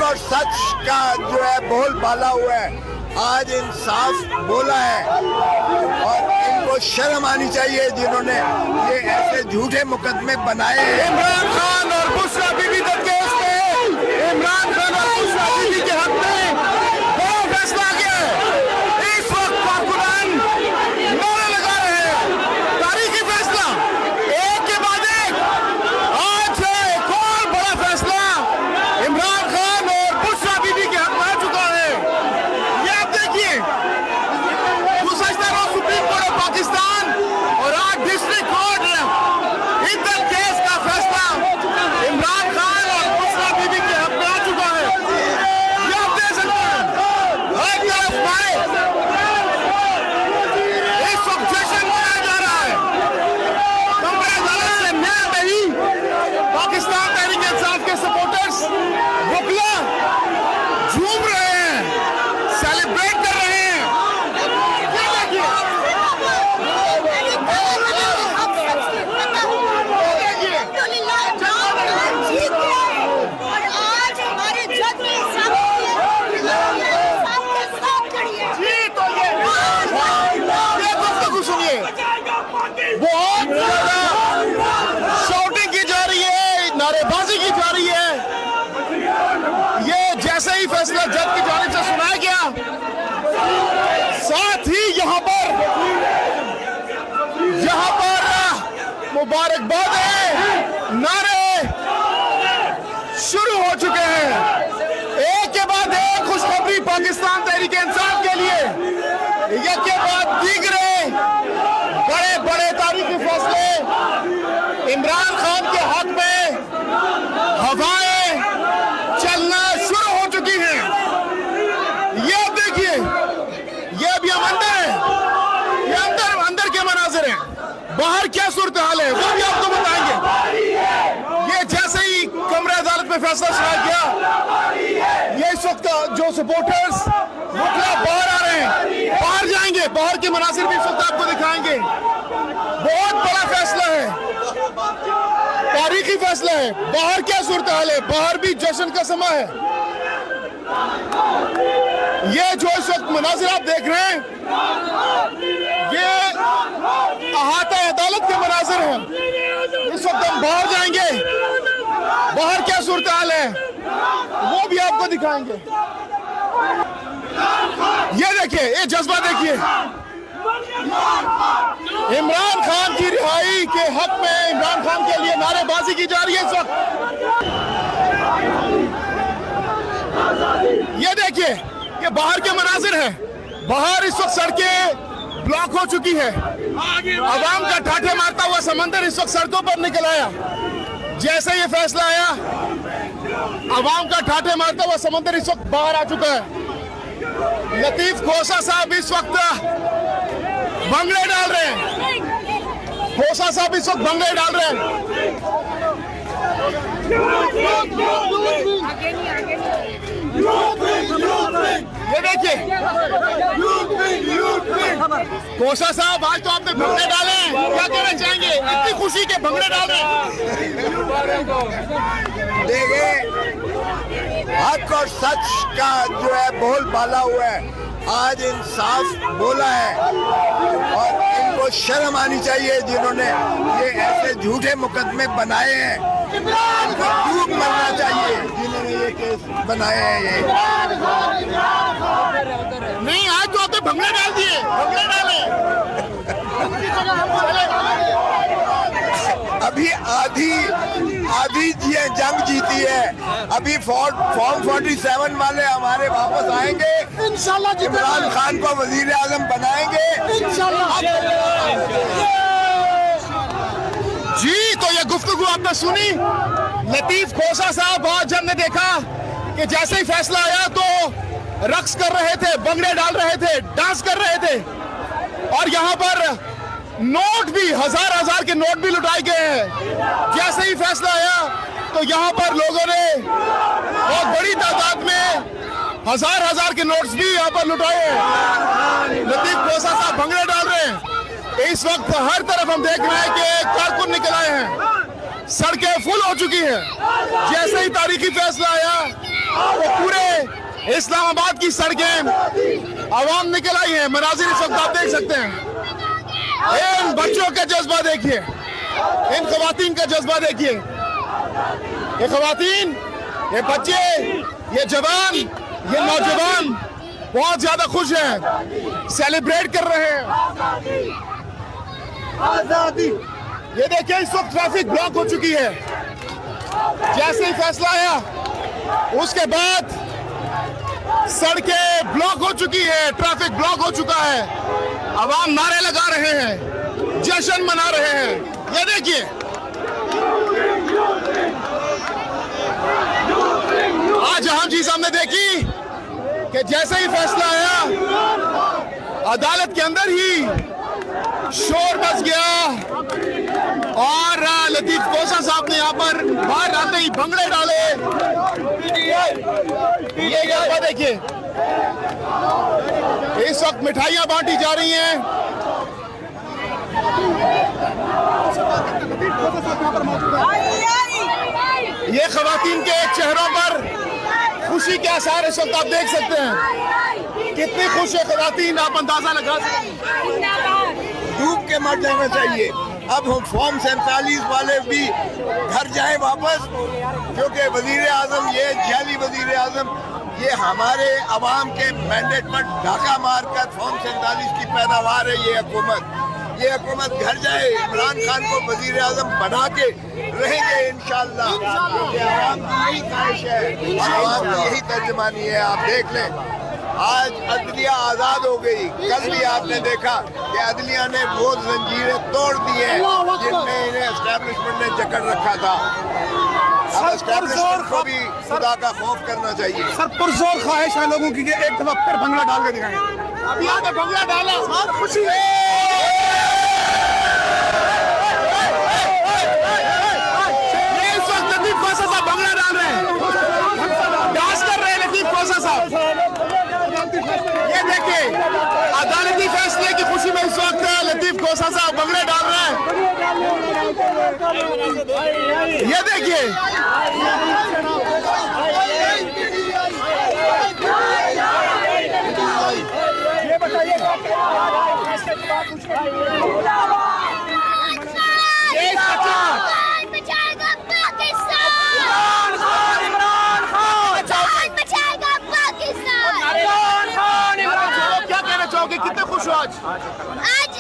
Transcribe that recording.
और सच का जो है बोलबाला हुआ है। आज इंसाफ बोला है और इनको शर्म आनी चाहिए जिन्होंने ये ऐसे झूठे मुकदमे बनाए हैं। इमरान खान और बुशरा बीबी के केस में इमरान खान और बुशरा बीबी के हक में बड़ा फैसला आ गया है। इस वक्त कारकुनान नारे लगा रहे हैं, तारीखी फैसला, एक के बाद एक। आज एक और बड़ा फैसला इमरान खान और बुशरा बीबी के हक में आ चुका है। ये आप देखिए, गुज़श्ता रोज सुप्रीम कोर्ट ऑफ पाकिस्तान और आज डिस्ट्रिक्ट कोर्ट हिंदन केस का फैसला इमरान खान और बुशरा बीबी के हक में आ चुका है। ये आप देख सकते हैं, हर तरफ माए इस वक्त जश्न मनाया जा रहा है। कमरे अदालत से न्याय नहीं, पाकिस्तान तहरीक इंसाफ के सपोर्टर्स वकला झूम रहे हैं, सेलिब्रेट कर रहे हैं। ये देखिए, जी तो ये गुफ्तगू सुनिए, बहुत ज्यादा शाउटिंग की जा रही है, नारेबाजी की जा रही है। ये जैसे ही फैसला जज की जानिब से सुनाया गया, साथ ही यहाँ पर मुबारकबाद है, नारे शुरू हो चुके हैं। एक के बाद एक खुशखबरी पाकिस्तान तहरीक इंसाफ के लिए, एक के बाद दीगरे बड़े बड़े तारीखी फैसले इमरान खान के हक में हवाएं चलना शुरू हो चुकी हैं। ये आप देखिए, ये अभी हम अंदर हैं, ये अंदर के मनाजिर हैं। बाहर क्या सूरत हाल है वो भी आपको बताएंगे। ये जैसे ही कमरे अदालत में फैसला सुनाया गया, ये इस वक्त जो सपोर्टर्स वकला बाहर आ रहे हैं, बाहर जाएंगे, बाहर के मनासिर भी इस वक्त आपको दिखाएंगे। बहुत बड़ा फैसला है, तारीखी फैसला है। बाहर क्या सूरत हाल है, बाहर भी जश्न का समय है। ये जो इस वक्त मनाजिर आप देख रहे हैं, ये अहाता अदालत के मनाजिर हैं। इस वक्त हम बाहर जाएंगे, बाहर क्या सूरत हाल है वो भी आपको दिखाएंगे। ये देखिए, ये जज्बा देखिए, इमरान खान की रिहाई के हक में इमरान खान के लिए नारेबाजी की जा रही है इस वक्त। ये देखिए, ये बाहर के मनाजिर हैं, बाहर इस वक्त सड़कें ब्लॉक हो चुकी है। आवाम का ठाठे मारता हुआ समंदर इस वक्त सड़कों पर निकल आया। जैसे ये फैसला आया, आवाम का ठाठे मारता हुआ समंदर इस वक्त बाहर आ चुका है। लतीफ खोसा साहब इस वक्त भंगड़े डाल रहे हैं, खोसा साहब इस वक्त भंगड़े डाल रहे हैं। ये देखिए, खोसा साहब आज तो आपने भंगड़े डाले हैं, क्या कहना चाहेंगे? इतनी खुशी के भंगड़े डाल रहे हैं। देखिए, हक और सच का जो है बोलबाला हुआ है। आज इंसाफ बोला है और इनको शर्म आनी चाहिए जिन्होंने ये ऐसे झूठे मुकदमे बनाए हैं। इनको डूब मरना चाहिए जिन्होंने ये केस बनाए हैं। ये नहीं, आज तो आपने भंगड़े डाल दिए, भंगड़े डाले। अभी आधी जंग जीती है। अभी फॉर्म 47 वाले हमारे वापस आएंगे इंशाल्लाह। इमरान खान को वजीर आजम बनाएंगे इंशाल्लाह। जी तो ये गुफ्तगू आपने सुनी, लतीफ खोसा साहब। आज हमने देखा कि जैसे ही फैसला आया तो रक्स कर रहे थे, भंगड़े डाल रहे थे, डांस कर रहे थे, और यहाँ पर नोट भी हजार के नोट भी लुटाए गए हैं। जैसे ही फैसला आया तो यहाँ पर लोगों ने बहुत बड़ी तादाद में हजार के नोट्स भी यहाँ पर लुटाए हैं। लतीफ खोसा साहब भंगड़े डाल रहे हैं। इस वक्त हर तरफ हम देख रहे हैं कि कारकुन निकल आए हैं, सड़कें फुल हो चुकी हैं। जैसे ही तारीखी फैसला आया तो पूरे इस्लामाबाद की सड़कें आवाम निकल आई है। मनाजिर इस वक्त आप देख सकते हैं। इन बच्चों का जज्बा देखिए, इन खवातीन का जज्बा देखिए। ये खवातीन, ये बच्चे, ये जवान, ये नौजवान बहुत ज्यादा खुश हैं, सेलिब्रेट कर रहे हैं आजादी। ये देखिए इस वक्त ट्रैफिक ब्लॉक हो चुकी है। जैसे ही फैसला आया उसके बाद सड़कें ब्लॉक हो चुकी है, ट्रैफिक ब्लॉक हो चुका है। अवाम नारे लगा रहे हैं, जश्न मना रहे हैं। ये देखिए आज अहम चीज हमने देखी कि जैसे ही फैसला आया अदालत के अंदर ही शोर मच गया और लतीफ कोसा साहब ने यहाँ पर बाहर आते ही भंगड़े डाले। ये यहाँ देखिए इस वक्त मिठाइयां बांटी जा रही हैं। ये खवातीन के चेहरों पर खुशी के आसार इस वक्त आप देख सकते हैं। कितनी खुश है खवातीन, आप अंदाजा लगा सकते हैं। डूब के मर जाना चाहिए। अब हम फॉर्म 47 वाले भी घर जाएं वापस, क्योंकि वजीर आजम, ये जाली वजीर आजम, ये हमारे अवाम के मैंडेट पर ढाका मारकर फॉर्म 47 की पैदावार है। ये हुकूमत घर जाए, इमरान खान को वजीर आजम बना के रहेंगे इंशाअल्लाह। अवाम की यही ख्वाहिश है, अवाम की यही तर्जमानी है। आप देख लें आज अदलिया आजाद हो गई। कल भी आपने देखा कि अदलिया ने वो जंजीरें तोड़ दी हैं जिनमें इन्हें एस्टैब्लिशमेंट ने जकड़ रखा था। अब एस्टैब्लिशमेंट को भी खुदा का खौफ करना चाहिए। सर पुरजोर ख्वाहिश है लोगों की कि एक दफा फिर भंगड़ा डाल के दिखाएं। अभी आपने भंगड़ा डाला, खुशी इस वक्त लतीफ कोसा साहब भंगड़ा डाल रहे हैं, डांस कर रहे हैं लतीफ कोसा साहब। ये देखिए अदालती फैसले की खुशी में इस वक्त लतीफ कोसा साहब भंगड़े डाल रहे हैं। ये देखिए ये बताइए कितने खुश हो आज? आज